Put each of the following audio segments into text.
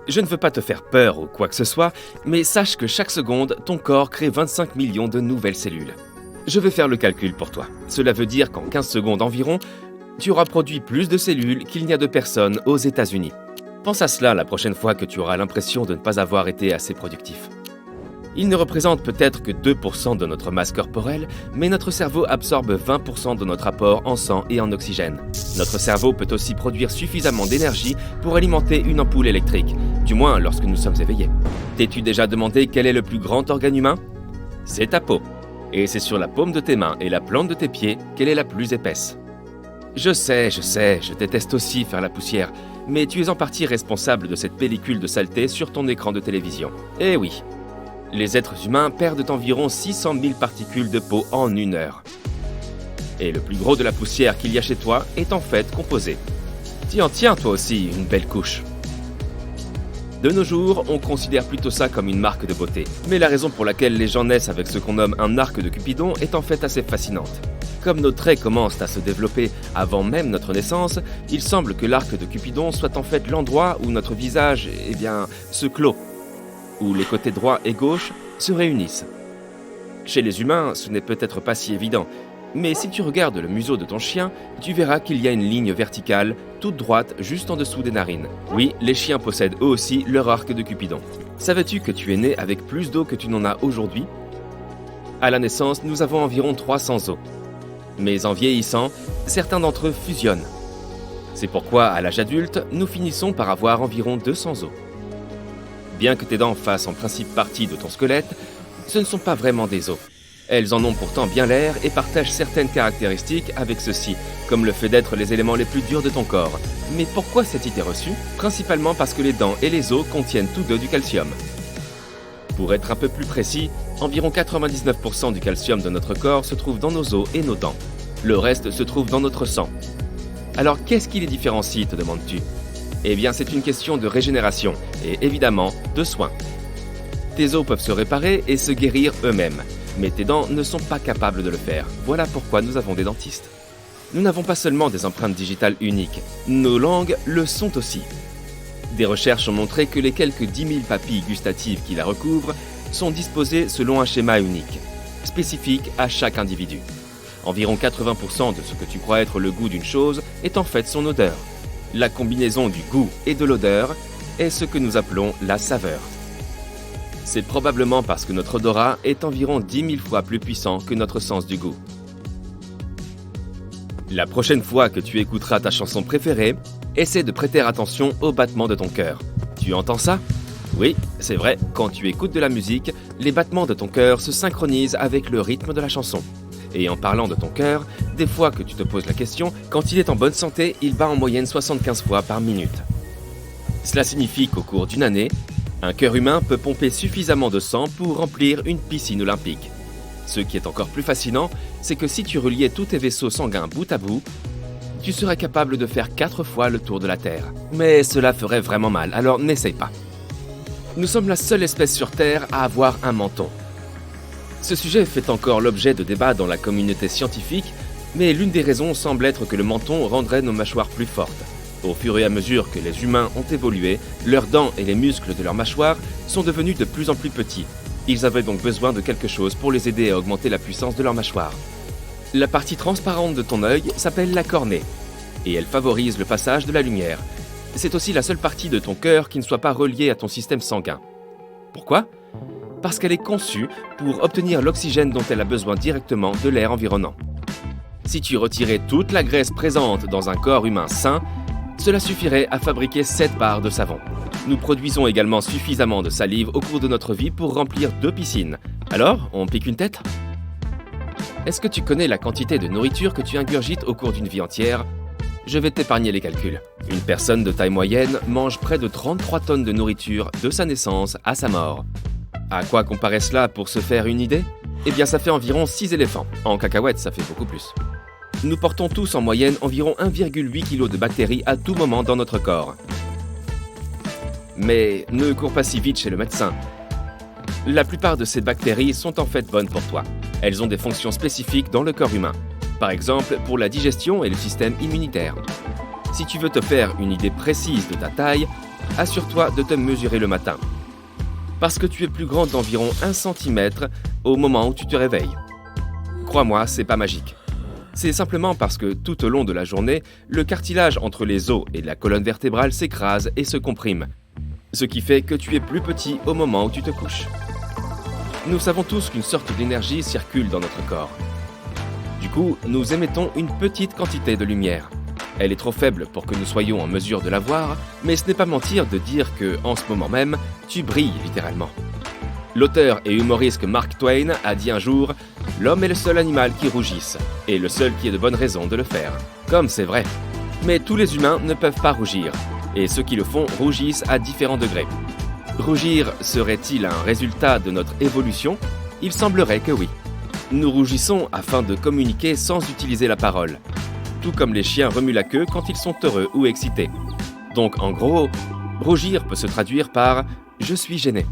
Je ne veux pas te faire peur ou quoi que ce soit, mais sache que chaque seconde, ton corps crée 25 millions de nouvelles cellules. Je vais faire le calcul pour toi. Cela veut dire qu'en 15 secondes environ, tu auras produit plus de cellules qu'il n'y a de personnes aux États-Unis. Pense à cela la prochaine fois que tu auras l'impression de ne pas avoir été assez productif. Il ne représente peut-être que 2% de notre masse corporelle, mais notre cerveau absorbe 20% de notre apport en sang et en oxygène. Notre cerveau peut aussi produire suffisamment d'énergie pour alimenter une ampoule électrique, du moins lorsque nous sommes éveillés. T'es-tu déjà demandé quel est le plus grand organe humain? C'est ta peau. Et c'est sur la paume de tes mains et la plante de tes pieds qu'elle est la plus épaisse. Je sais, je déteste aussi faire la poussière, mais tu es en partie responsable de cette pellicule de saleté sur ton écran de télévision. Eh oui. Les êtres humains perdent environ 600 000 particules de peau en 1 heure. Et le plus gros de la poussière qu'il y a chez toi est en fait composé. Tiens toi aussi, une belle couche. De nos jours, on considère plutôt ça comme une marque de beauté. Mais la raison pour laquelle les gens naissent avec ce qu'on nomme un arc de Cupidon est en fait assez fascinante. Comme nos traits commencent à se développer avant même notre naissance, il semble que l'arc de Cupidon soit en fait l'endroit où notre visage, se clôt, où les côtés droit et gauche se réunissent. Chez les humains, ce n'est peut-être pas si évident, mais si tu regardes le museau de ton chien, tu verras qu'il y a une ligne verticale, toute droite, juste en dessous des narines. Oui, les chiens possèdent eux aussi leur arc de Cupidon. Savais-tu que tu es né avec plus d'os que tu n'en as aujourd'hui? À la naissance, nous avons environ 300 os. Mais en vieillissant, certains d'entre eux fusionnent. C'est pourquoi, à l'âge adulte, nous finissons par avoir environ 200 os. Bien que tes dents fassent en principe partie de ton squelette, ce ne sont pas vraiment des os. Elles en ont pourtant bien l'air et partagent certaines caractéristiques avec ceux-ci, comme le fait d'être les éléments les plus durs de ton corps. Mais pourquoi cette idée reçue? Principalement parce que les dents et les os contiennent tous deux du calcium. Pour être un peu plus précis, environ 99% du calcium de notre corps se trouve dans nos os et nos dents. Le reste se trouve dans notre sang. Alors qu'est-ce qui les différencie, te demandes-tu? Eh bien, c'est une question de régénération et évidemment de soins. Tes os peuvent se réparer et se guérir eux-mêmes, mais tes dents ne sont pas capables de le faire. Voilà pourquoi nous avons des dentistes. Nous n'avons pas seulement des empreintes digitales uniques, nos langues le sont aussi. Des recherches ont montré que les quelques 10 000 papilles gustatives qui la recouvrent sont disposées selon un schéma unique, spécifique à chaque individu. Environ 80% de ce que tu crois être le goût d'une chose est en fait son odeur. La combinaison du goût et de l'odeur est ce que nous appelons la saveur. C'est probablement parce que notre odorat est environ 10 000 fois plus puissant que notre sens du goût. La prochaine fois que tu écouteras ta chanson préférée, essaie de prêter attention au battement de ton cœur. Tu entends ça? Oui, c'est vrai, quand tu écoutes de la musique, les battements de ton cœur se synchronisent avec le rythme de la chanson. Et en parlant de ton cœur, des fois que tu te poses la question, quand il est en bonne santé, il bat en moyenne 75 fois par minute. Cela signifie qu'au cours d'une année, un cœur humain peut pomper suffisamment de sang pour remplir une piscine olympique. Ce qui est encore plus fascinant, c'est que si tu reliais tous tes vaisseaux sanguins bout à bout, tu serais capable de faire 4 fois le tour de la Terre. Mais cela ferait vraiment mal, alors n'essaye pas. Nous sommes la seule espèce sur Terre à avoir un menton. Ce sujet fait encore l'objet de débats dans la communauté scientifique, mais l'une des raisons semble être que le menton rendrait nos mâchoires plus fortes. Au fur et à mesure que les humains ont évolué, leurs dents et les muscles de leurs mâchoires sont devenus de plus en plus petits. Ils avaient donc besoin de quelque chose pour les aider à augmenter la puissance de leur mâchoire. La partie transparente de ton œil s'appelle la cornée, et elle favorise le passage de la lumière. C'est aussi la seule partie de ton cœur qui ne soit pas reliée à ton système sanguin. Pourquoi? Parce qu'elle est conçue pour obtenir l'oxygène dont elle a besoin directement de l'air environnant. Si tu retirais toute la graisse présente dans un corps humain sain, cela suffirait à fabriquer 7 barres de savon. Nous produisons également suffisamment de salive au cours de notre vie pour remplir 2 piscines. Alors, on pique une tête? Est-ce que tu connais la quantité de nourriture que tu ingurgites au cours d'une vie entière? Je vais t'épargner les calculs. Une personne de taille moyenne mange près de 33 tonnes de nourriture de sa naissance à sa mort. À quoi comparer cela pour se faire une idée? Eh bien, ça fait environ 6 éléphants. En cacahuètes, ça fait beaucoup plus. Nous portons tous en moyenne environ 1,8 kg de bactéries à tout moment dans notre corps. Mais ne cours pas si vite chez le médecin. La plupart de ces bactéries sont en fait bonnes pour toi. Elles ont des fonctions spécifiques dans le corps humain. Par exemple, pour la digestion et le système immunitaire. Si tu veux te faire une idée précise de ta taille, assure-toi de te mesurer le matin. Parce que tu es plus grand d'environ 1 cm au moment où tu te réveilles. Crois-moi, c'est pas magique. C'est simplement parce que tout au long de la journée, le cartilage entre les os et la colonne vertébrale s'écrase et se comprime, ce qui fait que tu es plus petit au moment où tu te couches. Nous savons tous qu'une sorte d'énergie circule dans notre corps. Du coup, nous émettons une petite quantité de lumière. Elle est trop faible pour que nous soyons en mesure de la voir, mais ce n'est pas mentir de dire que, en ce moment même, tu brilles littéralement. L'auteur et humoriste Mark Twain a dit un jour « L'homme est le seul animal qui rougisse, et le seul qui ait de bonnes raisons de le faire. » Comme c'est vrai. Mais tous les humains ne peuvent pas rougir, et ceux qui le font rougissent à différents degrés. Rougir serait-il un résultat de notre évolution ? Il semblerait que oui. Nous rougissons afin de communiquer sans utiliser la parole, tout comme les chiens remuent la queue quand ils sont heureux ou excités. Donc en gros, rougir peut se traduire par « je suis gêné »,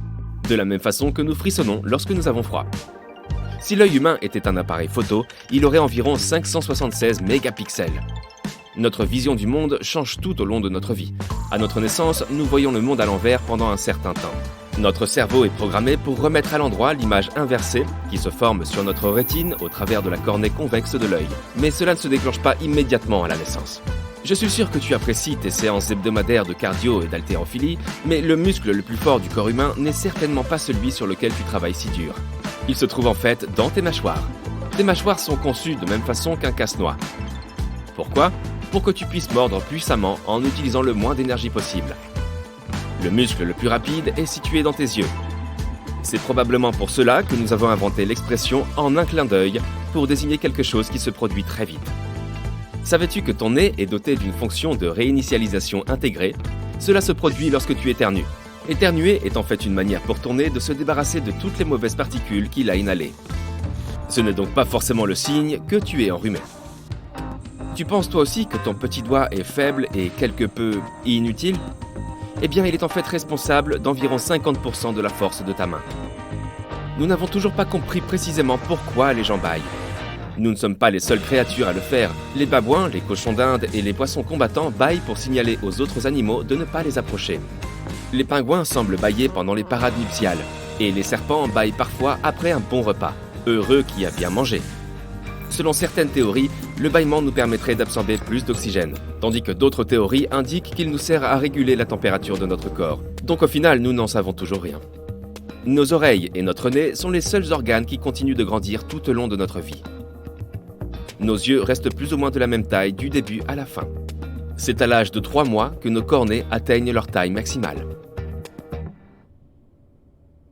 de la même façon que nous frissonnons lorsque nous avons froid. Si l'œil humain était un appareil photo, il aurait environ 576 mégapixels. Notre vision du monde change tout au long de notre vie. À notre naissance, nous voyons le monde à l'envers pendant un certain temps. Notre cerveau est programmé pour remettre à l'endroit l'image inversée qui se forme sur notre rétine au travers de la cornée convexe de l'œil. Mais cela ne se déclenche pas immédiatement à la naissance. Je suis sûr que tu apprécies tes séances hebdomadaires de cardio et d'haltérophilie, mais le muscle le plus fort du corps humain n'est certainement pas celui sur lequel tu travailles si dur. Il se trouve en fait dans tes mâchoires. Tes mâchoires sont conçues de même façon qu'un casse-noix. Pourquoi ? Pour que tu puisses mordre puissamment en utilisant le moins d'énergie possible. Le muscle le plus rapide est situé dans tes yeux. C'est probablement pour cela que nous avons inventé l'expression « en un clin d'œil » pour désigner quelque chose qui se produit très vite. Savais-tu que ton nez est doté d'une fonction de réinitialisation intégrée ? Cela se produit lorsque tu éternues. Éternuer est en fait une manière pour ton nez de se débarrasser de toutes les mauvaises particules qu'il a inhalées. Ce n'est donc pas forcément le signe que tu es enrhumé. Tu penses toi aussi que ton petit doigt est faible et quelque peu inutile ? Eh bien, il est en fait responsable d'environ 50% de la force de ta main. Nous n'avons toujours pas compris précisément pourquoi les gens bâillent. Nous ne sommes pas les seules créatures à le faire. Les babouins, les cochons d'Inde et les poissons combattants bâillent pour signaler aux autres animaux de ne pas les approcher. Les pingouins semblent bâiller pendant les parades nuptiales, et les serpents bâillent parfois après un bon repas, heureux qui a bien mangé. Selon certaines théories, le bâillement nous permettrait d'absorber plus d'oxygène, tandis que d'autres théories indiquent qu'il nous sert à réguler la température de notre corps. Donc au final, nous n'en savons toujours rien. Nos oreilles et notre nez sont les seuls organes qui continuent de grandir tout au long de notre vie. Nos yeux restent plus ou moins de la même taille du début à la fin. C'est à l'âge de 3 mois que nos cornets atteignent leur taille maximale.